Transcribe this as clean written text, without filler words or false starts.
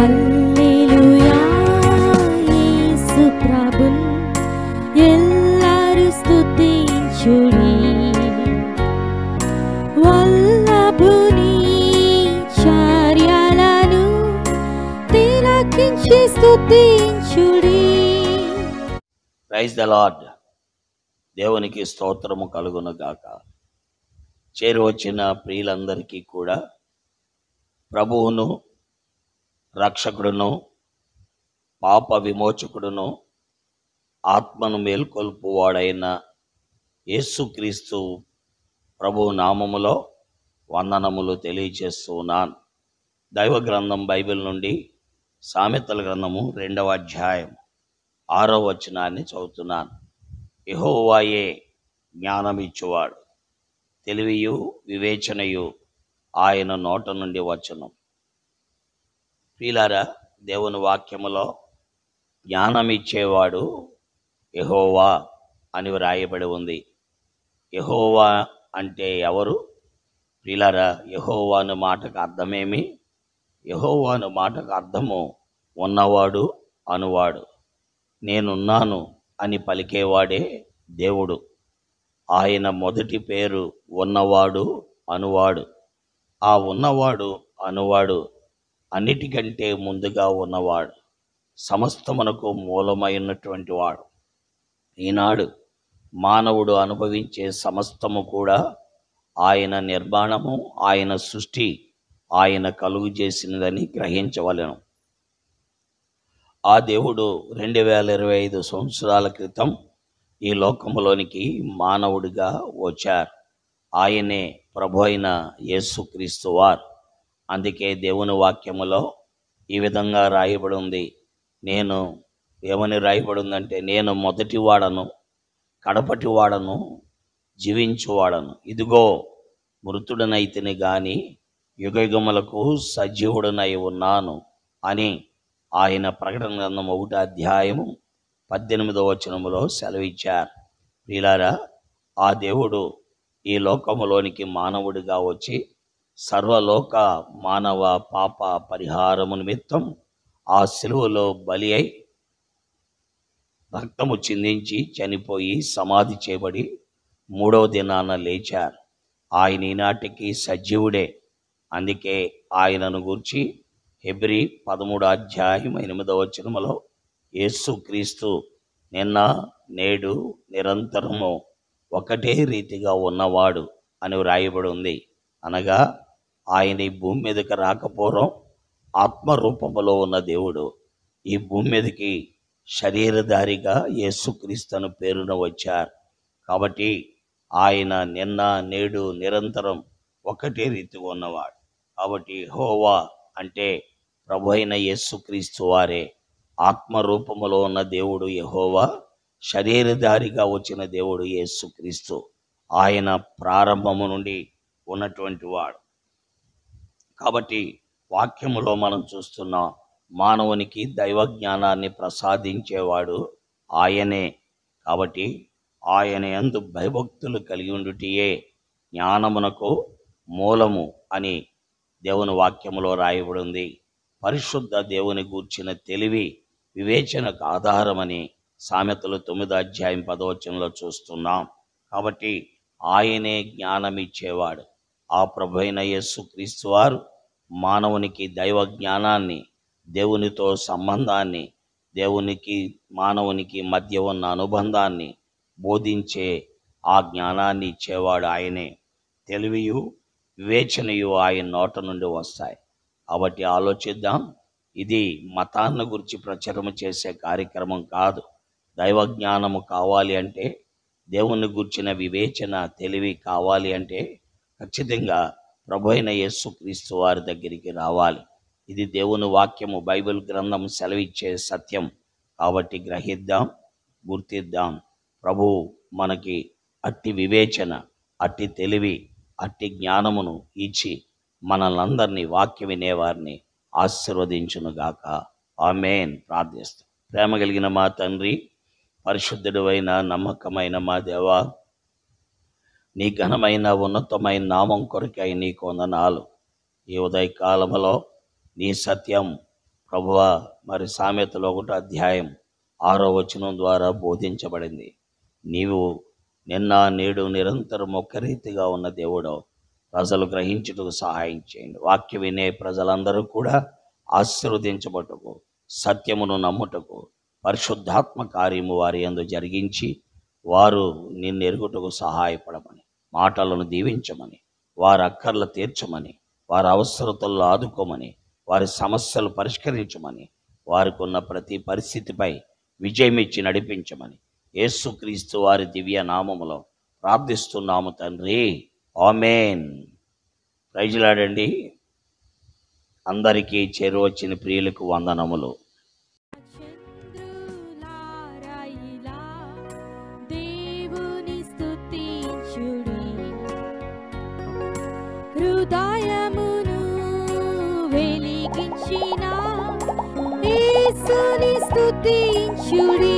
హల్లెలూయా యేసు ప్రభున్ ఎల్లరు స్తుతించుడి. వల్లభుని చర్యలను తిలకించి స్తుతించుడి. Praise the lord. దేవునికి స్తోత్రము కలుగును గాక. చేరువచ్చిన ప్రియులందరికీ కూడా ప్రభువును, రక్షకుడును, పాప విమోచకుడును, ఆత్మను మేల్కొల్పువాడైన యేసుక్రీస్తు ప్రభు నామములో వందనములు తెలియజేస్తున్నాను. దైవ గ్రంథం బైబిల్ నుండి సామెతల గ్రంథము 2వ అధ్యాయం 6వ వచనాన్ని చదువుతున్నాను. యెహోవాయే జ్ఞానమిచ్చువాడు, తెలివియు వివేచనయు ఆయన నోట నుండి వచ్చును. ప్రియులారా, దేవుని వాక్యములో జ్ఞానమిచ్చేవాడు యెహోవా అని వ్రాయబడి ఉంది. యెహోవా అంటే ఎవరు? ప్రియులారా, యెహోవా అనే మాటకు అర్థమేమి? యెహోవా అనే మాటకు అర్థము ఉన్నవాడు, అనువాడు. నేనున్నాను అని పలికేవాడే దేవుడు. ఆయన మొదటి పేరు ఉన్నవాడు, అనువాడు. ఆ ఉన్నవాడు, అనువాడు అన్నిటికంటే ముందుగా ఉన్నవాడు, సమస్తమునకు మూలమైనటువంటి వాడు. ఈనాడు మానవుడు అనుభవించే సమస్తము కూడా ఆయన నిర్మాణము, ఆయన సృష్టి, ఆయన కలుగు చేసినదని గ్రహించవలెను. ఆ దేవుడు 2025 సంవత్సరాల క్రితం ఈ లోకములోనికి మానవుడిగా వచ్చారు. ఆయనే ప్రభు అయిన యేసుక్రీస్తు వారు. అందుకే దేవుని వాక్యములో ఈ విధంగా రాయబడి ఉంది. ఏమని రాయబడి ఉందంటే, నేను మొదటి వాడను, కడపటి వాడను, జీవించువాడను. ఇదిగో మృతుడనైతిని గాని యుగయుగములకు సజీవుడనై ఉన్నాను అని ఆయన ప్రకటన గ్రంథం 1వ అధ్యాయము 18వ వచనములో సెలవిచ్చారు. ప్రియులారా, ఆ దేవుడు ఈ లోకములోనికి మానవుడిగా వచ్చి సర్వలోక మానవ పాప పరిహారము నిమిత్తం ఆ శిలువలో బలి అయి రక్తము చిందించి చనిపోయి సమాధి చేయబడి 3వ దినాన లేచారు. ఆయన ఈనాటికి సజీవుడే. అందుకే ఆయనను గూర్చి హెబ్రీ 13వ అధ్యాయం 8వ వచనములో యేసుక్రీస్తు నిన్న నేడు నిరంతరము ఒకటే రీతిగా ఉన్నవాడు అని వ్రాయబడి ఉంది. అనగా ఆయన ఈ భూమి మీదకి రాకపోవడం ఆత్మరూపములో ఉన్న దేవుడు ఈ భూమి మీదకి శరీరధారిగా యేసుక్రీస్తు అను పేరున వచ్చారు. కాబట్టి ఆయన నిన్న నేడు నిరంతరం ఒకటే రీతిగా ఉన్నవాడు. కాబట్టి యెహోవా అంటే ప్రభు అయిన యేసుక్రీస్తు వారే. ఆత్మరూపములో ఉన్న దేవుడు యెహోవా, శరీరధారిగా వచ్చిన దేవుడు యేసుక్రీస్తు. ఆయన ప్రారంభము నుండి ఉన్నటువంటి వాడు. కాబట్టి వాక్యములో మనం చూస్తున్నాం, మానవునికి దైవ జ్ఞానాన్ని ప్రసాదించేవాడు ఆయనే. కాబట్టి ఆయన యందు భయభక్తులు కలిగి ఉండుటయే జ్ఞానమునకు మూలము అని దేవుని వాక్యములో రాయబడి ఉంది. పరిశుద్ధ దేవుని గూర్చిన తెలివి వివేచనకు ఆధారమని సామెతలు 9వ అధ్యాయం 10వ వచనంలో చూస్తున్నాం. కాబట్టి ఆయనే జ్ఞానం ఇచ్చేవాడు. ఆ ప్రభు అయిన యేసుక్రీస్తు వారు మానవునికి దైవ జ్ఞానాన్ని, దేవునితో సంబంధాన్ని, దేవునికి మానవునికి మధ్య ఉన్న అనుబంధాన్ని బోధించే ఆ జ్ఞానాన్ని ఇచ్చేవాడు ఆయనే. తెలివియు వివేచనయు ఆయన నోట నుండి వస్తాయి. కాబట్టి ఆలోచిద్దాం. ఇది మతాన్ని గురించి ప్రచారం చేసే కార్యక్రమం కాదు. దైవ జ్ఞానము కావాలి అంటే, దేవుని గుర్చిన వివేచన, తెలివి కావాలి అంటే ఖచ్చితంగా ప్రభు అయిన యేసుక్రీస్తు వారి దగ్గరికి రావాలి. ఇది దేవుని వాక్యము, బైబిల్ గ్రంథం సెలవిచ్చే సత్యం. కాబట్టి గ్రహిద్దాం, గుర్తిద్దాం. ప్రభు మనకి అట్టి వివేచన, అట్టి తెలివి, అట్టి జ్ఞానమును ఇచ్చి మనల్నందరినీ, వాక్యం వినేవారిని ఆశీర్వదించునుగాక. ఆమేన్. ప్రార్థిస్తాం. ప్రేమ కలిగిన మా తండ్రి, పరిశుద్ధుడు అయిన నమ్మకమైన మా దేవా, నీ ఘనమైన ఉన్నతమైన నామం కొరకై నీకు వందనాలు. ఈ ఉదయకాలములో నీ సత్యం ప్రభువా, మరి సామెతలో 1వ అధ్యాయం 6వ వచనం ద్వారా బోధించబడింది. నీవు నిన్న నేడు నిరంతరం ఒక్క రీతిగా ఉన్న దేవుడు. ప్రజలు గ్రహించుటకు సహాయం చేయండి. వాక్యం వినే ప్రజలందరూ కూడా ఆశీర్వదించబట్టుకు, సత్యమును నమ్ముటకు, పరిశుద్ధాత్మ కార్యము వారి యందు జరిగించి వారు నిన్ను ఎరుగుటకు సహాయపడమని, మాటలను దీవించమని, వారి అక్కర్లు తీర్చమని, వారి అవసరతల్లో ఆదుకోమని, వారి సమస్యలు పరిష్కరించమని, వారికి ఉన్న ప్రతి పరిస్థితిపై విజయం ఇచ్చి నడిపించమని యేసుక్రీస్తు వారి దివ్య నామములో ప్రార్థిస్తున్నాము తండ్రి. ఆమేన్. ప్రైజ్లాడండి. అందరికీ చేరువచ్చిన ప్రియులకు వందనములు. చంద్రులారాయిలా దేవుని స్తుతించుడి, హృదయమును వెలిగించిన యేసుని స్తుతించుడి.